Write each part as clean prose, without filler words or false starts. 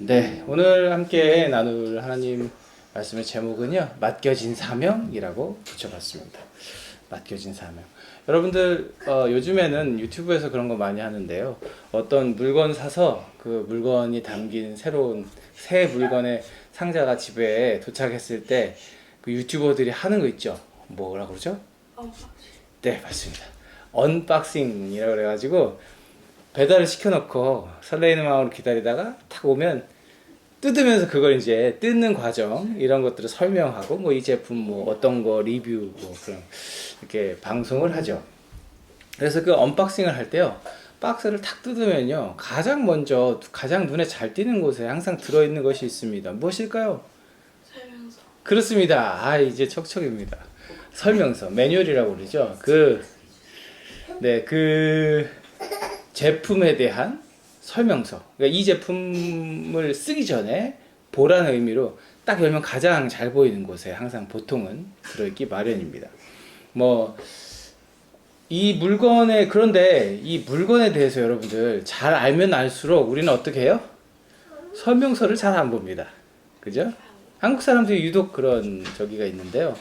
네, 오늘 함께 나눌 하나님 말씀의 제목은요, 맡겨진 사명이라고 붙여봤습니다. 맡겨진 사명. 여러분들, 요즘에는 유튜브에서 그런 거 많이 하는데요. 어떤 물건 사서 그 물건이 담긴 새로운 새 물건의 상자가 집에 도착했을 때 그 유튜버들이 하는 거 있죠? 뭐라 그러죠? 네, 맞습니다. 언박싱이라고 그래가지고 배달을 시켜놓고 설레이는 마음으로 기다리다가 탁 오면 뜯으면서 그걸 이제 뜯는 과정 이런 것들을 설명하고 뭐 이 제품 뭐 어떤 거 리뷰 뭐 그런 이렇게 방송을 하죠. 그래서 그 언박싱을 할 때요, 박스를 탁 뜯으면요, 가장 먼저 가장 눈에 잘 띄는 곳에 항상 들어있는 것이 있습니다. 무엇일까요? 설명서. 그렇습니다. 아, 이제 척척입니다. 설명서, 매뉴얼이라고 그러죠. 네, 그 제품에 대한 설명서. 그러니까 이 제품을 쓰기 전에 보라는 의미로 딱 열면 가장 잘 보이는 곳에 항상 보통은 들어있기 마련입니다. 뭐, 그런데 이 물건에 대해서 여러분들 잘 알면 알수록 우리는 어떻게 해요? 설명서를 잘 안 봅니다. 그죠? 한국 사람들이 유독 그런 저기가 있는데요.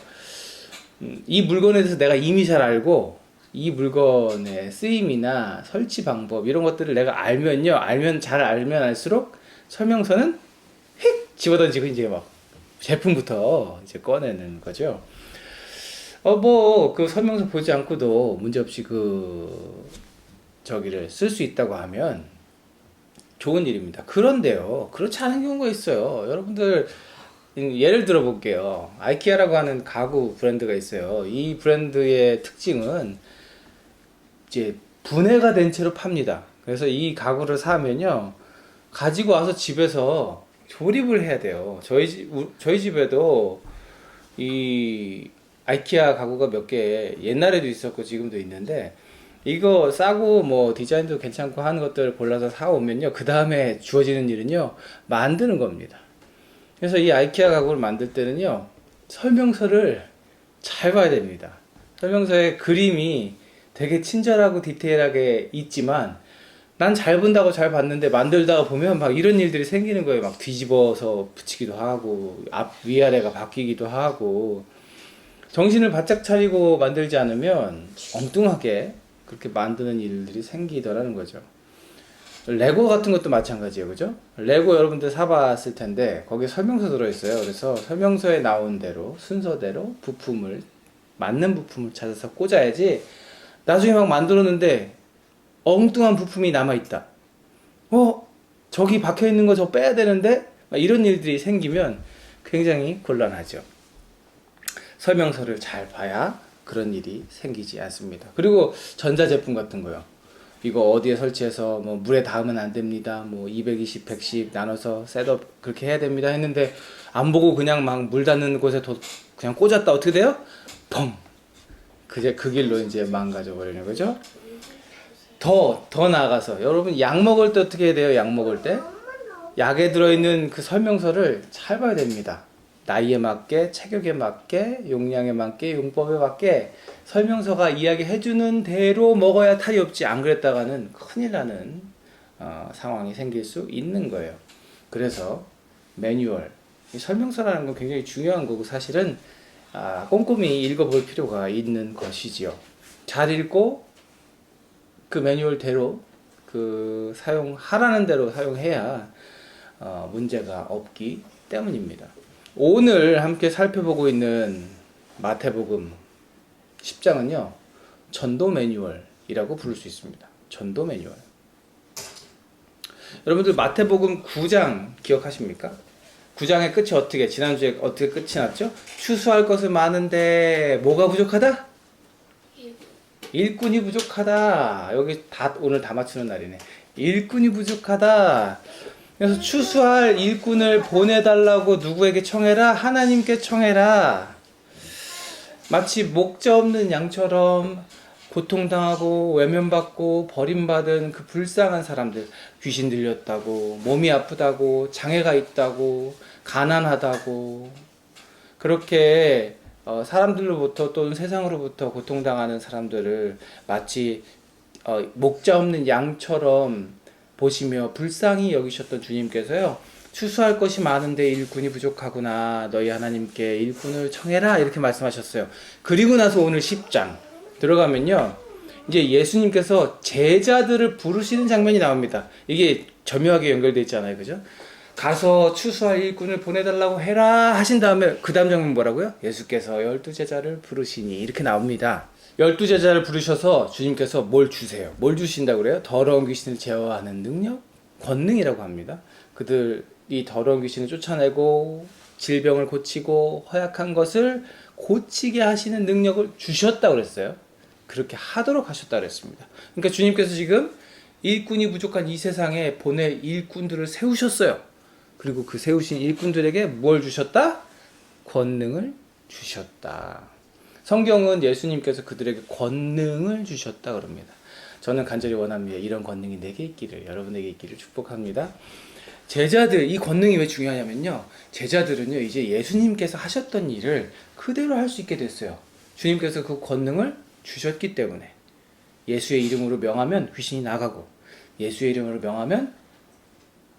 이 물건에 대해서 내가 이미 잘 알고 이 물건의 쓰임이나 설치 방법 이런 것들을 내가 잘 알면 알수록 설명서는 휙 집어던지고 이제 막 제품부터 이제 꺼내는 거죠. 뭐 그 설명서 보지 않고도 문제없이 그 저기를 쓸 수 있다고 하면 좋은 일입니다. 그런데요, 그렇지 않은 경우가 있어요. 여러분들, 예를 들어 볼게요. 아이키아라고 하는 가구 브랜드가 있어요. 이 브랜드의 특징은 이제 분해가 된 채로 팝니다. 그래서 이 가구를 사면요, 가지고 와서 집에서 조립을 해야 돼요. 저희 집에도 이 아이키아 가구가 몇 개 옛날에도 있었고 지금도 있는데, 이거 싸고 뭐 디자인도 괜찮고 하는 것들을 골라서 사오면요, 그 다음에 주어지는 일은요, 만드는 겁니다. 그래서 이 아이키아 가구를 만들 때는요, 설명서를 잘 봐야 됩니다. 설명서의 그림이 되게 친절하고 디테일하게 있지만, 난 잘 본다고 잘 봤는데 만들다가 보면 막 이런 일들이 생기는 거예요. 막 뒤집어서 붙이기도 하고 위아래가 바뀌기도 하고, 정신을 바짝 차리고 만들지 않으면 엉뚱하게 그렇게 만드는 일들이 생기더라는 거죠. 레고 같은 것도 마찬가지예요. 그죠? 레고 여러분들 사봤을 텐데 거기에 설명서 들어있어요. 그래서 설명서에 나온 대로 순서대로 맞는 부품을 찾아서 꽂아야지, 나중에 막 만들었는데 엉뚱한 부품이 남아있다. 저기 박혀있는 거 저 빼야 되는데? 막 이런 일들이 생기면 굉장히 곤란하죠. 설명서를 잘 봐야 그런 일이 생기지 않습니다. 그리고 전자제품 같은 거요. 이거 어디에 설치해서 뭐 물에 닿으면 안 됩니다. 뭐 220, 110 나눠서 셋업 그렇게 해야 됩니다 했는데 안 보고 그냥 막 물 닿는 곳에 그냥 꽂았다. 어떻게 돼요? 펑! 그 길로 이제 망가져 버리는 거죠. 더 나아가서 여러분, 약 먹을 때 어떻게 해야 돼요? 약 먹을 때 약에 들어있는 그 설명서를 잘 봐야 됩니다. 나이에 맞게, 체격에 맞게, 용량에 맞게, 용법에 맞게 설명서가 이야기해주는 대로 먹어야 탈이 없지. 안 그랬다가는 큰일 나는 상황이 생길 수 있는 거예요. 그래서 매뉴얼, 이 설명서라는 건 굉장히 중요한 거고, 사실은 꼼꼼히 읽어볼 필요가 있는 것이지요. 잘 읽고 그 매뉴얼대로 사용하라는 대로 사용해야 문제가 없기 때문입니다. 오늘 함께 살펴보고 있는 마태복음 10장은요, 전도 매뉴얼이라고 부를 수 있습니다. 전도 매뉴얼. 여러분들 마태복음 9장 기억하십니까? 9장의 끝이 지난주에 어떻게 끝이 났죠? 추수할 것은 많은데 뭐가 부족하다? 일꾼이 부족하다. 여기 오늘 다 맞추는 날이네. 일꾼이 부족하다. 그래서 추수할 일꾼을 보내달라고 누구에게 청해라? 하나님께 청해라. 마치 목자 없는 양처럼 고통당하고 외면받고 버림받은 그 불쌍한 사람들, 귀신 들렸다고, 몸이 아프다고, 장애가 있다고, 가난하다고, 그렇게 사람들로부터 또는 세상으로부터 고통당하는 사람들을 마치 목자 없는 양처럼 보시며 불쌍히 여기셨던 주님께서요, 추수할 것이 많은데 일꾼이 부족하구나. 너희 하나님께 일꾼을 청해라. 이렇게 말씀하셨어요. 그리고 나서 오늘 10장 들어가면요. 이제 예수님께서 제자들을 부르시는 장면이 나옵니다. 이게 절묘하게 연결되어 있잖아요. 그죠? 가서 추수할 일꾼을 보내달라고 해라 하신 다음에 그 다음 장면 뭐라고요? 예수께서 12제자를 부르시니 이렇게 나옵니다. 12제자를 부르셔서 주님께서 뭘 주세요? 뭘 주신다고 그래요? 더러운 귀신을 제어하는 능력? 권능이라고 합니다. 그들이 더러운 귀신을 쫓아내고 질병을 고치고 허약한 것을 고치게 하시는 능력을 주셨다고 그랬어요. 그렇게 하도록 하셨다고 그랬습니다. 그러니까 주님께서 지금 일꾼이 부족한 이 세상에 보낼 일꾼들을 세우셨어요. 그리고 그 세우신 일꾼들에게 뭘 주셨다? 권능을 주셨다. 성경은 예수님께서 그들에게 권능을 주셨다 그럽니다. 저는 간절히 원합니다. 이런 권능이 내게 있기를, 여러분에게 있기를 축복합니다. 제자들, 이 권능이 왜 중요하냐면요. 제자들은요, 이제 예수님께서 하셨던 일을 그대로 할 수 있게 됐어요. 주님께서 그 권능을 주셨기 때문에. 예수의 이름으로 명하면 귀신이 나가고, 예수의 이름으로 명하면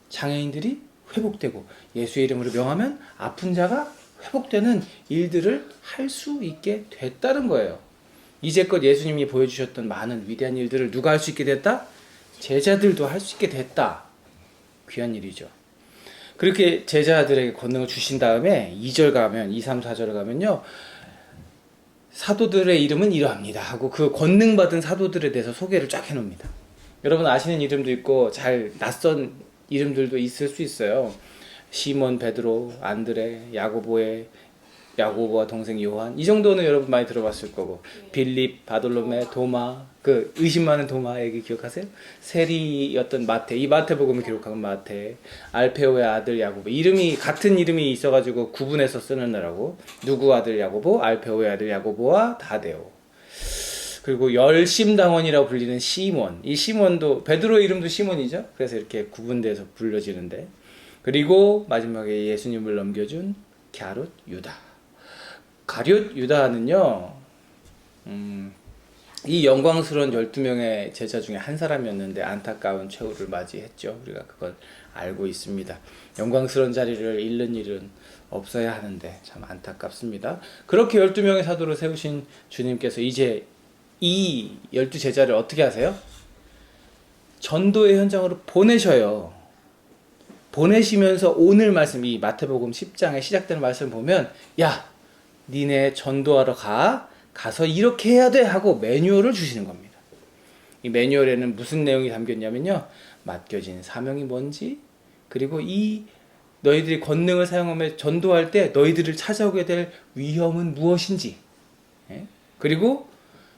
장애인들이 회복되고, 예수의 이름으로 명하면 아픈 자가 회복되는 일들을 할 수 있게 됐다는 거예요. 이제껏 예수님이 보여주셨던 많은 위대한 일들을 누가 할 수 있게 됐다? 제자들도 할 수 있게 됐다. 귀한 일이죠. 그렇게 제자들에게 권능을 주신 다음에 2절 가면, 2, 3, 4절 가면요. 사도들의 이름은 이러합니다 하고 그 권능 받은 사도들에 대해서 소개를 쫙 해놓습니다. 여러분 아시는 이름도 있고 잘 낯선 이름들도 있을 수 있어요. 시몬, 베드로, 안드레, 야고보와 동생 요한, 이 정도는 여러분 많이 들어봤을 거고, 빌립, 바돌로메, 도마, 그 의심 많은 도마 얘기 기억하세요? 세리였던 마태, 이 마태복음을 기록한 마태, 알페오의 아들 야고보, 이름이 같은 이름이 있어가지고 구분해서 쓰느라고, 누구 아들 야고보, 알페오의 아들 야고보와 다데오. 그리고 열심당원이라고 불리는 시몬, 이 시몬도 베드로의 이름도 시몬이죠. 그래서 이렇게 구분돼서 불려지는데, 그리고 마지막에 예수님을 넘겨준 갸롯 유다. 가룟 유다는요, 이 영광스러운 12명의 제자 중에 한 사람이었는데 안타까운 최후를 맞이했죠. 우리가 그걸 알고 있습니다. 영광스러운 자리를 잃는 일은 없어야 하는데 참 안타깝습니다. 그렇게 12명의 사도를 세우신 주님께서 이제 이 12제자를 어떻게 하세요? 전도의 현장으로 보내셔요. 보내시면서 오늘 말씀, 이 마태복음 10장에 시작되는 말씀을 보면, 야, 니네 전도하러 가서 이렇게 해야 돼 하고 매뉴얼을 주시는 겁니다. 이 매뉴얼에는 무슨 내용이 담겼냐면요, 맡겨진 사명이 뭔지, 그리고 이 너희들이 권능을 사용하며 전도할 때 너희들을 찾아오게 될 위험은 무엇인지, 그리고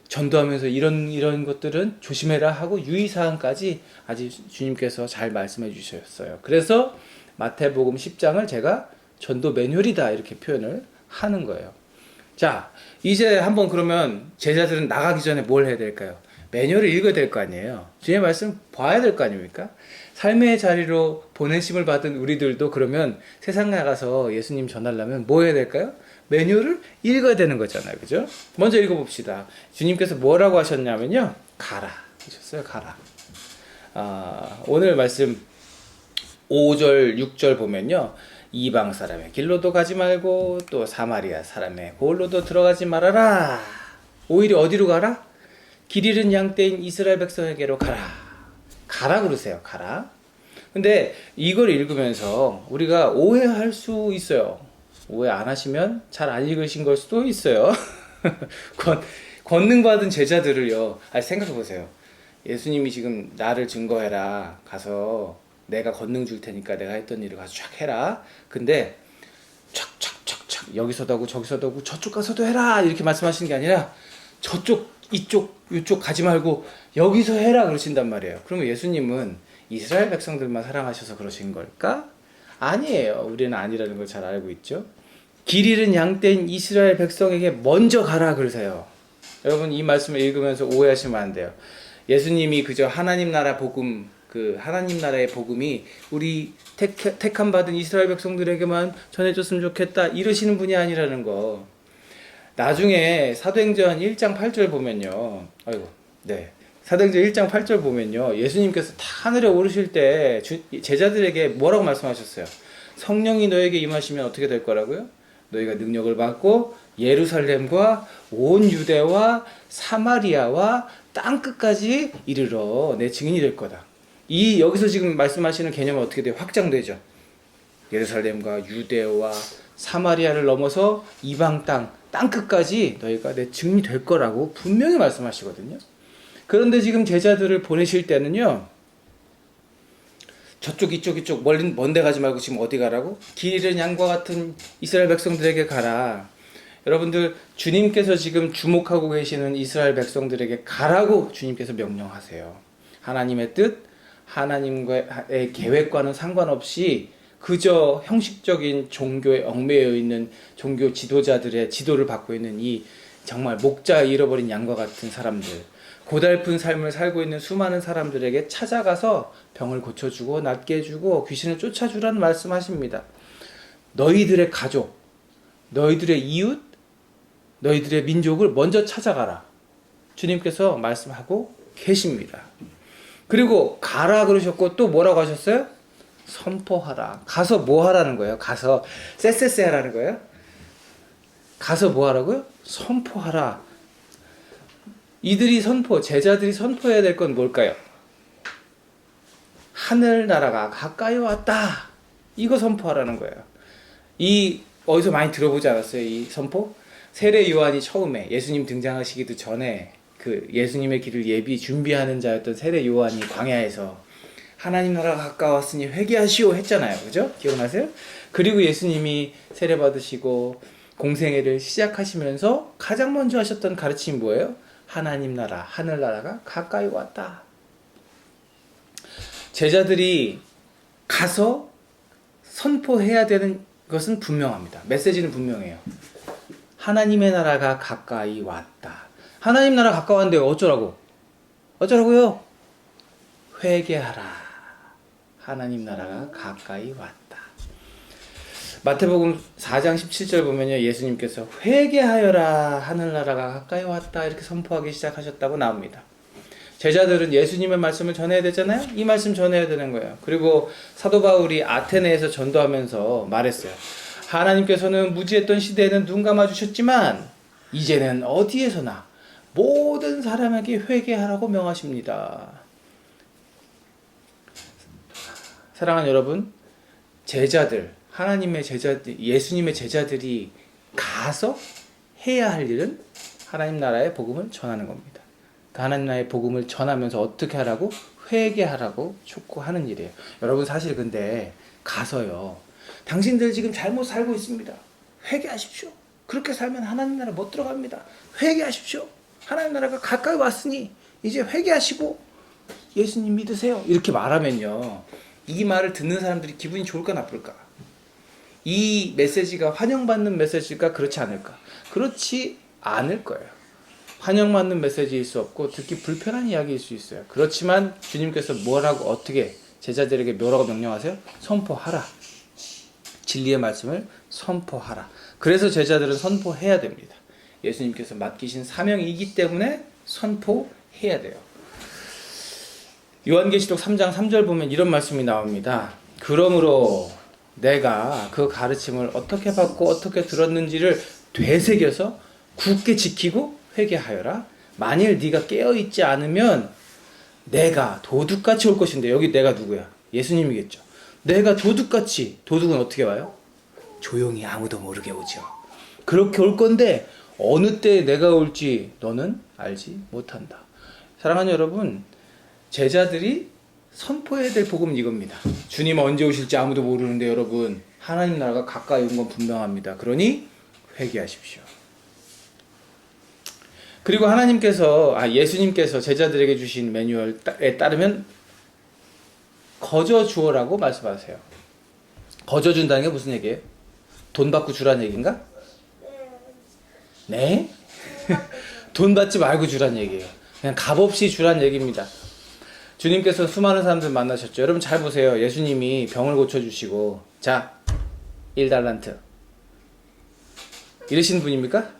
전도하면서 이런 것들은 조심해라 하고 유의사항까지 아주 주님께서 잘 말씀해 주셨어요. 그래서 마태복음 10장을 제가 전도 매뉴얼이다 이렇게 표현을 하는 거예요. 자, 이제 한번 그러면 제자들은 나가기 전에 뭘 해야 될까요? 매뉴얼을 읽어야 될 거 아니에요. 주님의 말씀 봐야 될 거 아닙니까? 삶의 자리로 보내심을 받은 우리들도 그러면 세상 나가서 예수님 전하려면 뭐 해야 될까요? 매뉴얼을 읽어야 되는 거잖아요. 그죠? 먼저 읽어봅시다. 주님께서 뭐라고 하셨냐면요. 가라. 하셨어요. 가라. 오늘 말씀 5절, 6절 보면요. 이방 사람의 길로도 가지 말고 또 사마리아 사람의 골로도 들어가지 말아라. 오히려 어디로 가라? 길 잃은 양떼인 이스라엘 백성에게로 가라. 가라 그러세요. 가라. 근데 이걸 읽으면서 우리가 오해할 수 있어요. 오해 안 하시면 잘 안 읽으신 걸 수도 있어요. 권능받은 제자들을요. 생각해 보세요. 예수님이 지금 나를 증거해라. 가서 내가 권능 줄 테니까 내가 했던 일을 가서 쫙 해라. 근데 촥촥촥촥 여기서도 하고 저기서도 하고 저쪽 가서도 해라. 이렇게 말씀하시는 게 아니라 저쪽, 이쪽 가지 말고 여기서 해라 그러신단 말이에요. 그러면 예수님은 이스라엘 백성들만 사랑하셔서 그러신 걸까? 아니에요. 우리는 아니라는 걸 잘 알고 있죠. 길 잃은 양떼인 이스라엘 백성에게 먼저 가라 그러세요. 여러분 이 말씀을 읽으면서 오해하시면 안 돼요. 예수님이 그저 하나님 나라 복음, 그 하나님 나라의 복음이 우리 택함 받은 이스라엘 백성들에게만 전해졌으면 좋겠다 이러시는 분이 아니라는 거. 나중에 사도행전 1장 8절 보면요. 사도행전 1장 8절 보면요. 예수님께서 다 하늘에 오르실 때 제자들에게 뭐라고 말씀하셨어요? 성령이 너에게 임하시면 어떻게 될 거라고요? 너희가 능력을 받고 예루살렘과 온 유대와 사마리아와 땅끝까지 이르러 내 증인이 될 거다. 이 여기서 지금 말씀하시는 개념은 어떻게 돼요? 확장되죠. 예루살렘과 유대와 사마리아를 넘어서 이방 땅끝까지 너희가 내 증인이 될 거라고 분명히 말씀하시거든요. 그런데 지금 제자들을 보내실 때는요, 저쪽 이쪽 먼데 가지 말고 지금 어디 가라고? 길 잃은 양과 같은 이스라엘 백성들에게 가라. 여러분들, 주님께서 지금 주목하고 계시는 이스라엘 백성들에게 가라고 주님께서 명령하세요. 하나님의 뜻, 하나님의 계획과는 상관없이 그저 형식적인 종교에 얽매여 있는 종교 지도자들의 지도를 받고 있는 이 정말 목자 잃어버린 양과 같은 사람들, 고달픈 삶을 살고 있는 수많은 사람들에게 찾아가서 병을 고쳐주고 낫게 해주고 귀신을 쫓아주라는 말씀하십니다. 너희들의 가족, 너희들의 이웃, 너희들의 민족을 먼저 찾아가라. 주님께서 말씀하고 계십니다. 그리고 가라 그러셨고 또 뭐라고 하셨어요? 선포하라. 가서 뭐 하라는 거예요? 가서 쎄쎄쎄 하라는 거예요? 가서 뭐 하라고요? 선포하라. 제자들이 선포해야 될 건 뭘까요? 하늘나라가 가까이 왔다. 이거 선포하라는 거예요. 어디서 많이 들어보지 않았어요? 이 선포? 세례 요한이 처음에 예수님 등장하시기도 전에 그 예수님의 길을 예비 준비하는 자였던 세례 요한이 광야에서 하나님 나라가 가까웠으니 회개하시오 했잖아요. 그죠? 기억나세요? 그리고 예수님이 세례 받으시고 공생애를 시작하시면서 가장 먼저 하셨던 가르침이 뭐예요? 하나님 나라, 하늘나라가 가까이 왔다. 제자들이 가서 선포해야 되는 것은 분명합니다. 메시지는 분명해요. 하나님의 나라가 가까이 왔다. 하나님 나라 가까웠는데 어쩌라고? 어쩌라고요? 회개하라. 하나님 나라가 가까이 왔다. 마태복음 4장 17절 보면요, 예수님께서 회개하여라, 하늘나라가 가까이 왔다 이렇게 선포하기 시작하셨다고 나옵니다. 제자들은 예수님의 말씀을 전해야 되잖아요. 이 말씀 전해야 되는 거예요. 그리고 사도 바울이 아테네에서 전도하면서 말했어요. 하나님께서는 무지했던 시대에는 눈 감아주셨지만 이제는 어디에서나 모든 사람에게 회개하라고 명하십니다. 사랑하는 여러분, 제자들, 하나님의 제자들, 예수님의 제자들이 가서 해야 할 일은 하나님 나라의 복음을 전하는 겁니다. 그 하나님 나라의 복음을 전하면서 어떻게 하라고? 회개하라고 촉구하는 일이에요. 여러분, 사실 근데 가서요, 당신들 지금 잘못 살고 있습니다. 회개하십시오. 그렇게 살면 하나님 나라 못 들어갑니다. 회개하십시오. 하나님 나라가 가까이 왔으니 이제 회개하시고 예수님 믿으세요. 이렇게 말하면요, 이 말을 듣는 사람들이 기분이 좋을까 나쁠까? 이 메시지가 환영받는 메시지일까? 그렇지 않을까? 그렇지 않을 거예요. 환영받는 메시지일 수 없고 듣기 불편한 이야기일 수 있어요. 그렇지만 주님께서 뭐라고 어떻게 제자들에게 뭐라고 명령하세요? 선포하라. 진리의 말씀을 선포하라. 그래서 제자들은 선포해야 됩니다. 예수님께서 맡기신 사명이기 때문에 선포해야 돼요. 요한계시록 3장 3절 보면 이런 말씀이 나옵니다. 그러므로 내가 그 가르침을 어떻게 받고 어떻게 들었는지를 되새겨서 굳게 지키고 회개하여라. 만일 네가 깨어있지 않으면 내가 도둑같이 올 것인데, 여기 내가 누구야? 예수님이겠죠. 내가 도둑같이, 도둑은 어떻게 와요? 조용히 아무도 모르게 오죠. 그렇게 올 건데 어느 때에 내가 올지 너는 알지 못한다. 사랑하는 여러분, 제자들이 선포해야 될 복음은 이겁니다. 주님 언제 오실지 아무도 모르는데 여러분, 하나님 나라가 가까이 온 건 분명합니다. 그러니 회개하십시오. 그리고 예수님께서 제자들에게 주신 매뉴얼에 따르면 거저 주어라고 말씀하세요. 거저 준다는 게 무슨 얘기예요? 돈 받고 주라는 얘기인가? 네? 돈 받지 말고 주라는 얘기예요. 그냥 값없이 주라는 얘기입니다. 주님께서 수많은 사람들 만나셨죠. 여러분 잘 보세요. 예수님이 병을 고쳐주시고, 자, 1달란트 이러신 분입니까?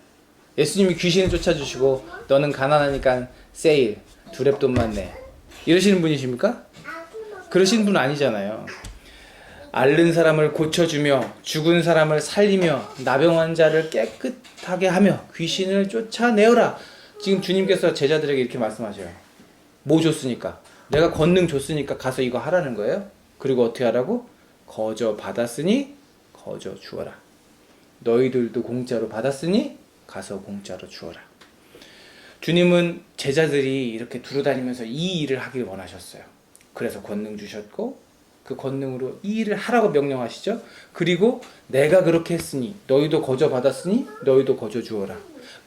예수님이 귀신을 쫓아주시고 너는 가난하니까 세일, 두렙돈만 내. 이러시는 분이십니까? 그러시는 분은 아니잖아요. 앓는 사람을 고쳐주며 죽은 사람을 살리며 나병 자를 깨끗하게 하며 귀신을 쫓아내어라. 지금 주님께서 제자들에게 이렇게 말씀하셔요. 뭐 줬으니까? 내가 권능 줬으니까 가서 이거 하라는 거예요. 그리고 어떻게 하라고? 거저 받았으니 거저 주어라. 너희들도 공짜로 받았으니 가서 공짜로 주어라. 주님은 제자들이 이렇게 두루다니면서 이 일을 하길 원하셨어요. 그래서 권능 주셨고 그 권능으로 이 일을 하라고 명령하시죠. 그리고 내가 그렇게 했으니 너희도 거저 받았으니 너희도 거저 주어라.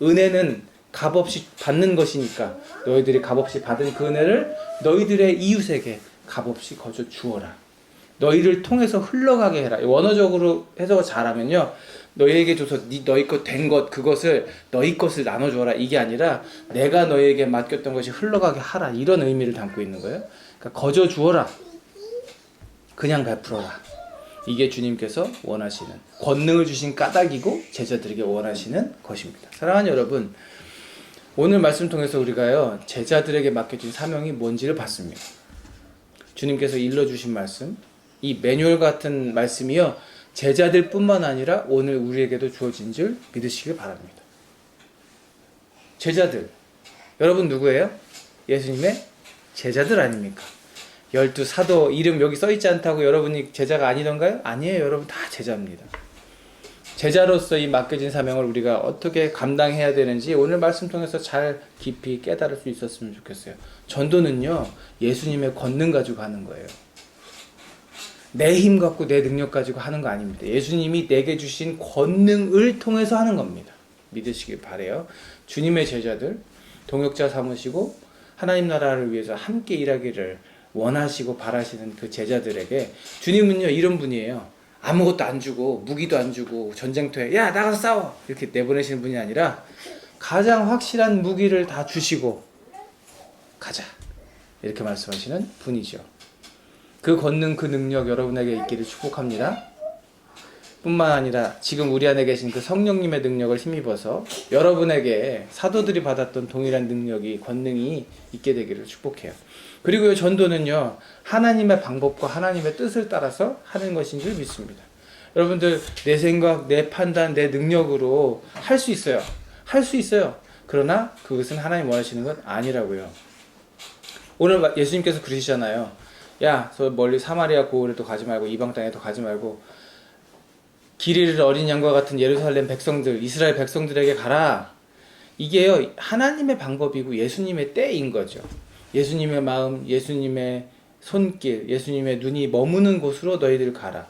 은혜는 값없이 받는 것이니까 너희들이 값없이 받은 그 은혜를 너희들의 이웃에게 값없이 거저 주어라. 너희를 통해서 흘러가게 해라. 원어적으로 해석을 잘하면요, 너희에게 줘서 너희 것 된 것, 그것을 너희 것을 나눠주어라. 이게 아니라 내가 너희에게 맡겼던 것이 흘러가게 하라. 이런 의미를 담고 있는 거예요. 그러니까 거저 주어라. 그냥 베풀어라. 이게 주님께서 원하시는, 권능을 주신 까닭이고 제자들에게 원하시는 것입니다. 사랑하는 여러분, 오늘 말씀 통해서 우리가요, 제자들에게 맡겨진 사명이 뭔지를 봤습니다. 주님께서 일러주신 말씀, 이 매뉴얼 같은 말씀이요, 제자들 뿐만 아니라 오늘 우리에게도 주어진 줄 믿으시길 바랍니다. 제자들, 여러분 누구예요? 예수님의 제자들 아닙니까? 12사도 이름 여기 써있지 않다고 여러분이 제자가 아니던가요? 아니에요. 여러분 다 제자입니다. 제자로서 이 맡겨진 사명을 우리가 어떻게 감당해야 되는지 오늘 말씀 통해서 잘 깊이 깨달을 수 있었으면 좋겠어요. 전도는요, 예수님의 권능 가지고 하는 거예요. 내 힘 갖고 내 능력 가지고 하는 거 아닙니다. 예수님이 내게 주신 권능을 통해서 하는 겁니다. 믿으시길 바라요. 주님의 제자들, 동역자 삼으시고 하나님 나라를 위해서 함께 일하기를 원하시고 바라시는 그 제자들에게 주님은요, 이런 분이에요. 아무것도 안 주고 무기도 안 주고 전쟁터에 야 나가서 싸워 이렇게 내보내시는 분이 아니라 가장 확실한 무기를 다 주시고 가자 이렇게 말씀하시는 분이죠. 그 권능, 그 능력 여러분에게 있기를 축복합니다. 뿐만 아니라 지금 우리 안에 계신 그 성령님의 능력을 힘입어서 여러분에게 사도들이 받았던 동일한 능력이, 권능이 있게 되기를 축복해요. 그리고 이 전도는요, 하나님의 방법과 하나님의 뜻을 따라서 하는 것인 줄 믿습니다. 여러분들 내 생각, 내 판단, 내 능력으로 할 수 있어요. 할 수 있어요. 그러나 그것은 하나님 원하시는 건 아니라고요. 오늘 예수님께서 그러시잖아요. 야, 저 멀리 사마리아 고을에도 가지 말고 이방 땅에도 가지 말고 길 잃을 어린 양과 같은 예루살렘 백성들, 이스라엘 백성들에게 가라. 이게요, 하나님의 방법이고 예수님의 때인 거죠. 예수님의 마음, 예수님의 손길, 예수님의 눈이 머무는 곳으로 너희들 가라.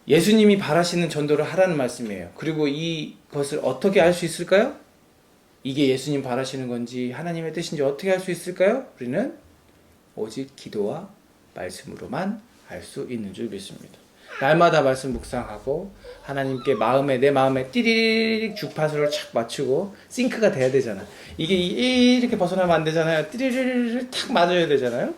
예수님이 바라시는 전도를 하라는 말씀이에요. 그리고 이것을 어떻게 알 수 있을까요? 이게 예수님 바라시는 건지 하나님의 뜻인지 어떻게 알 수 있을까요? 우리는 오직 기도와 말씀으로만 알 수 있는 줄 믿습니다. 날마다 말씀 묵상하고 하나님께 내 마음에 띠리릭 주파수를 착 맞추고 싱크가 돼야 되잖아. 이게 이렇게 벗어나면 안 되잖아요. 띠리릭 탁 맞아야 되잖아요.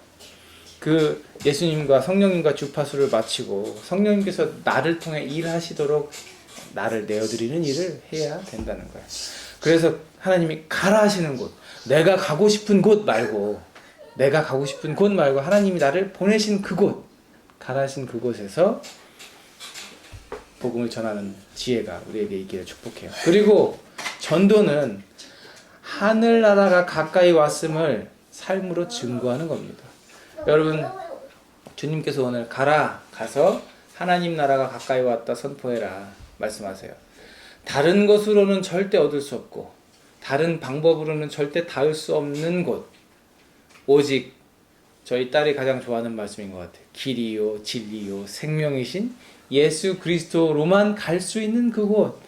그 예수님과 성령님과 주파수를 맞추고 성령님께서 나를 통해 일하시도록 나를 내어드리는 일을 해야 된다는 거야. 그래서 하나님이 가라 하시는 곳, 내가 가고 싶은 곳 말고 하나님이 나를 보내신 그곳, 가라 하신 그곳에서 복음을 전하는 지혜가 우리에게 있기를 축복해요. 그리고 전도는 하늘나라가 가까이 왔음을 삶으로 증거하는 겁니다. 여러분, 주님께서 오늘 가서 하나님 나라가 가까이 왔다 선포해라 말씀하세요. 다른 것으로는 절대 얻을 수 없고 다른 방법으로는 절대 닿을 수 없는 곳, 오직 저희 딸이 가장 좋아하는 말씀인 것 같아요. 길이요 진리요 생명이신 예수 그리스도로만 갈 수 있는 그곳.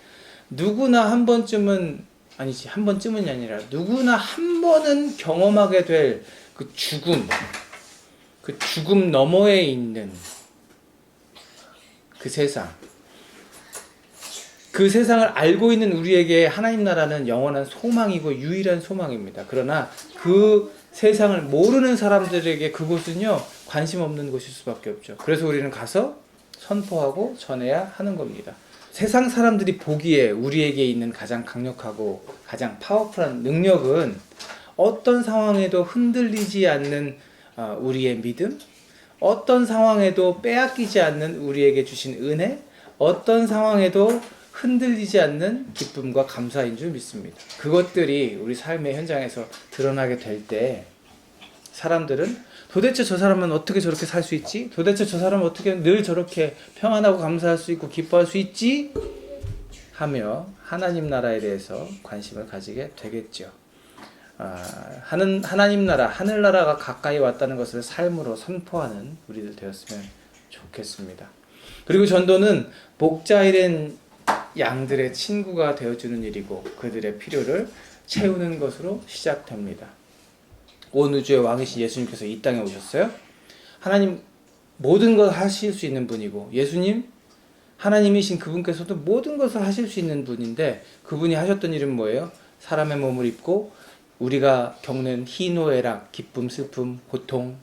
누구나 한 번쯤은 아니라 누구나 한 번은 경험하게 될 그 죽음 너머에 있는 그 세상. 그 세상을 알고 있는 우리에게 하나님 나라는 영원한 소망이고 유일한 소망입니다. 그러나 그 세상을 모르는 사람들에게 그곳은요, 관심 없는 곳일 수밖에 없죠. 그래서 우리는 가서 선포하고 전해야 하는 겁니다. 세상 사람들이 보기에 우리에게 있는 가장 강력하고 가장 파워풀한 능력은 어떤 상황에도 흔들리지 않는 우리의 믿음, 어떤 상황에도 빼앗기지 않는 우리에게 주신 은혜, 어떤 상황에도 흔들리지 않는 기쁨과 감사인 줄 믿습니다. 그것들이 우리 삶의 현장에서 드러나게 될 때 사람들은 도대체 저 사람은 어떻게 저렇게 살 수 있지? 도대체 저 사람은 어떻게 늘 저렇게 평안하고 감사할 수 있고 기뻐할 수 있지? 하며 하나님 나라에 대해서 관심을 가지게 되겠죠. 하나님 나라, 하늘나라가 가까이 왔다는 것을 삶으로 선포하는 우리들 되었으면 좋겠습니다. 그리고 전도는 목자 일인 양들의 친구가 되어주는 일이고 그들의 필요를 채우는 것으로 시작됩니다. 온 우주의 왕이신 예수님께서 이 땅에 오셨어요. 하나님 모든 걸 하실 수 있는 분이고 예수님 하나님이신 그분께서도 모든 것을 하실 수 있는 분인데 그분이 하셨던 일은 뭐예요? 사람의 몸을 입고 우리가 겪는 희노애락, 기쁨, 슬픔, 고통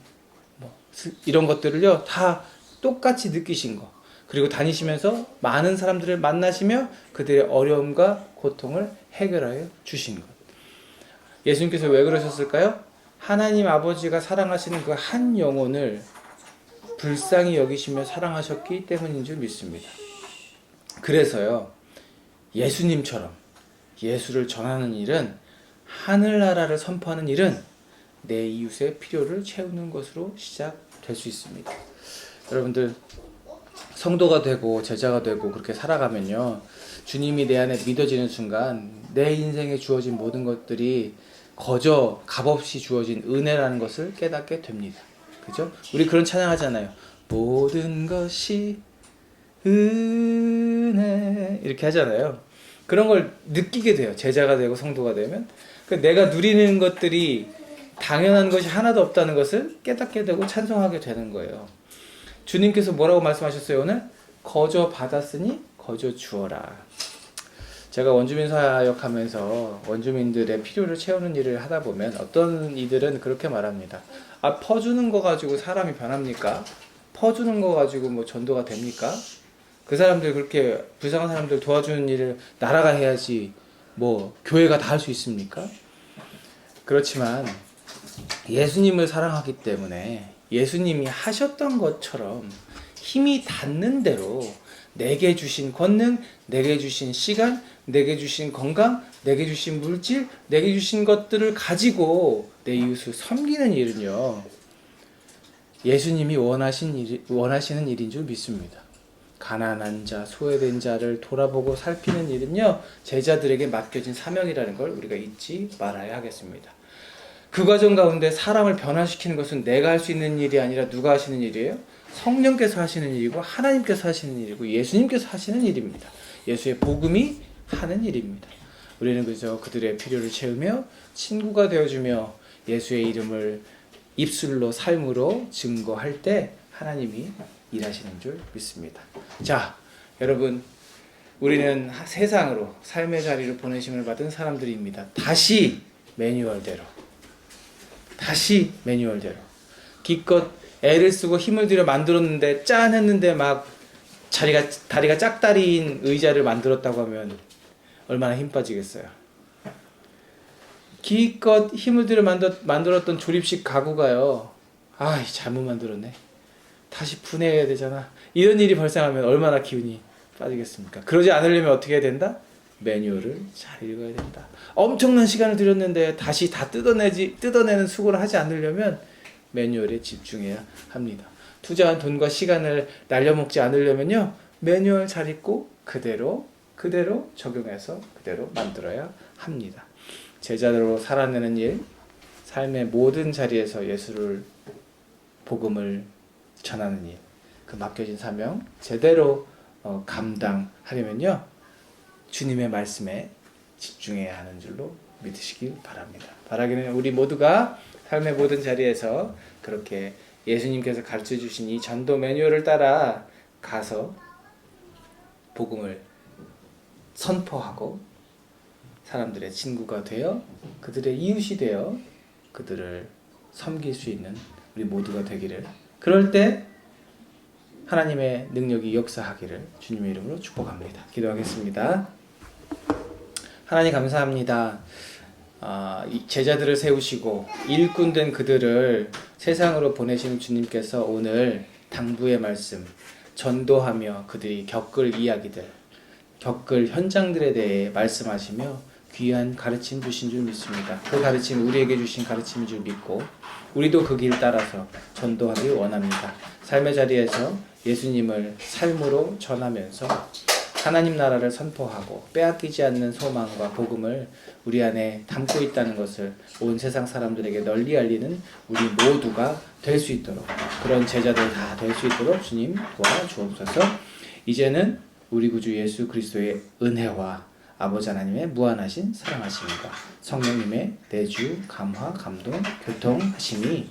이런 것들을요 다 똑같이 느끼신 거. 그리고 다니시면서 많은 사람들을 만나시며 그들의 어려움과 고통을 해결하여 주신 것. 예수님께서 왜 그러셨을까요? 하나님 아버지가 사랑하시는 그 한 영혼을 불쌍히 여기시며 사랑하셨기 때문인 줄 믿습니다. 그래서요, 예수님처럼 예수를 전하는 일은, 하늘나라를 선포하는 일은 내 이웃의 필요를 채우는 것으로 시작될 수 있습니다. 여러분들, 성도가 되고 제자가 되고 그렇게 살아가면요, 주님이 내 안에 믿어지는 순간 내 인생에 주어진 모든 것들이 거저 값없이 주어진 은혜라는 것을 깨닫게 됩니다. 그죠? 우리 그런 찬양하잖아요. 모든 것이 은혜 이렇게 하잖아요. 그런 걸 느끼게 돼요. 제자가 되고 성도가 되면 내가 누리는 것들이 당연한 것이 하나도 없다는 것을 깨닫게 되고 찬송하게 되는 거예요. 주님께서 뭐라고 말씀하셨어요 오늘? 거저 받았으니 거저 주어라. 제가 원주민 사역하면서 원주민들의 필요를 채우는 일을 하다 보면 어떤 이들은 그렇게 말합니다. 퍼주는 거 가지고 사람이 변합니까? 퍼주는 거 가지고 뭐 전도가 됩니까? 그 사람들 그렇게 불쌍한 사람들 도와주는 일을 나라가 해야지 뭐 교회가 다 할 수 있습니까? 그렇지만 예수님을 사랑하기 때문에 예수님이 하셨던 것처럼 힘이 닿는 대로 내게 주신 권능, 내게 주신 시간, 내게 주신 건강, 내게 주신 물질, 내게 주신 것들을 가지고 내 이웃을 섬기는 일은요, 예수님이 원하시는 일인 줄 믿습니다. 가난한 자, 소외된 자를 돌아보고 살피는 일은요, 제자들에게 맡겨진 사명이라는 걸 우리가 잊지 말아야 하겠습니다. 그 과정 가운데 사람을 변화시키는 것은 내가 할 수 있는 일이 아니라 누가 하시는 일이에요? 성령께서 하시는 일이고 하나님께서 하시는 일이고 예수님께서 하시는 일입니다. 예수의 복음이 하는 일입니다. 우리는 그저 그들의 필요를 채우며 친구가 되어주며 예수의 이름을 입술로 삶으로 증거할 때 하나님이 일하시는 줄 믿습니다. 자, 여러분, 우리는 세상으로 삶의 자리를 보내심을 받은 사람들입니다. 다시 매뉴얼대로 기껏 애를 쓰고 힘을 들여 만들었는데 짠 했는데 막 다리가 짝다리인 의자를 만들었다고 하면 얼마나 힘 빠지겠어요. 기껏 힘을 들여 만들었던 조립식 가구가요, 잘못 만들었네, 다시 분해해야 되잖아, 이런 일이 발생하면 얼마나 기운이 빠지겠습니까? 그러지 않으려면 어떻게 해야 된다? 매뉴얼을 잘 읽어야 된다. 엄청난 시간을 들였는데 다시 다 뜯어내는 수고를 하지 않으려면 매뉴얼에 집중해야 합니다. 투자한 돈과 시간을 날려먹지 않으려면요, 매뉴얼 잘 읽고 그대로 적용해서 그대로 만들어야 합니다. 제자로 살아내는 일, 삶의 모든 자리에서 예수를, 복음을 전하는 일, 그 맡겨진 사명 제대로 감당하려면요, 주님의 말씀에 집중해야 하는 줄로 믿으시길 바랍니다. 바라기는 우리 모두가 삶의 모든 자리에서 그렇게 예수님께서 가르쳐 주신 이 전도 매뉴얼을 따라 가서 복음을 선포하고 사람들의 친구가 되어 그들의 이웃이 되어 그들을 섬길 수 있는 우리 모두가 되기를, 그럴 때 하나님의 능력이 역사하기를 주님의 이름으로 축복합니다. 기도하겠습니다. 하나님 감사합니다. 이 제자들을 세우시고 일꾼된 그들을 세상으로 보내신 주님께서 오늘 당부의 말씀, 전도하며 그들이 겪을 이야기들, 겪을 현장들에 대해 말씀하시며 귀한 가르침 주신 줄 믿습니다. 그 가르침 우리에게 주신 가르침인 줄 믿고 우리도 그 길 따라서 전도하길 원합니다. 삶의 자리에서 예수님을 삶으로 전하면서 하나님 나라를 선포하고 빼앗기지 않는 소망과 복음을 우리 안에 담고 있다는 것을 온 세상 사람들에게 널리 알리는 우리 모두가 될 수 있도록, 그런 제자들 다 될 수 있도록 주님 도와주옵소서. 이제는 우리 구주 예수 그리스도의 은혜와 아버지 하나님의 무한하신 사랑하심과 성령님의 내주, 감화, 감동, 교통하심이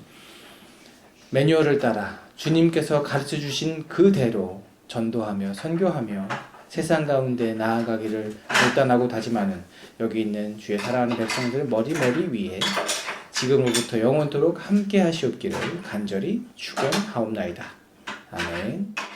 매뉴얼을 따라 주님께서 가르쳐 주신 그대로 전도하며 선교하며 세상 가운데 나아가기를 결단하고 다짐하는 여기 있는 주의 사랑하는 백성들 머리머리 위에 지금으로부터 영원토록 함께 하시옵기를 간절히 축원하옵나이다. 아멘.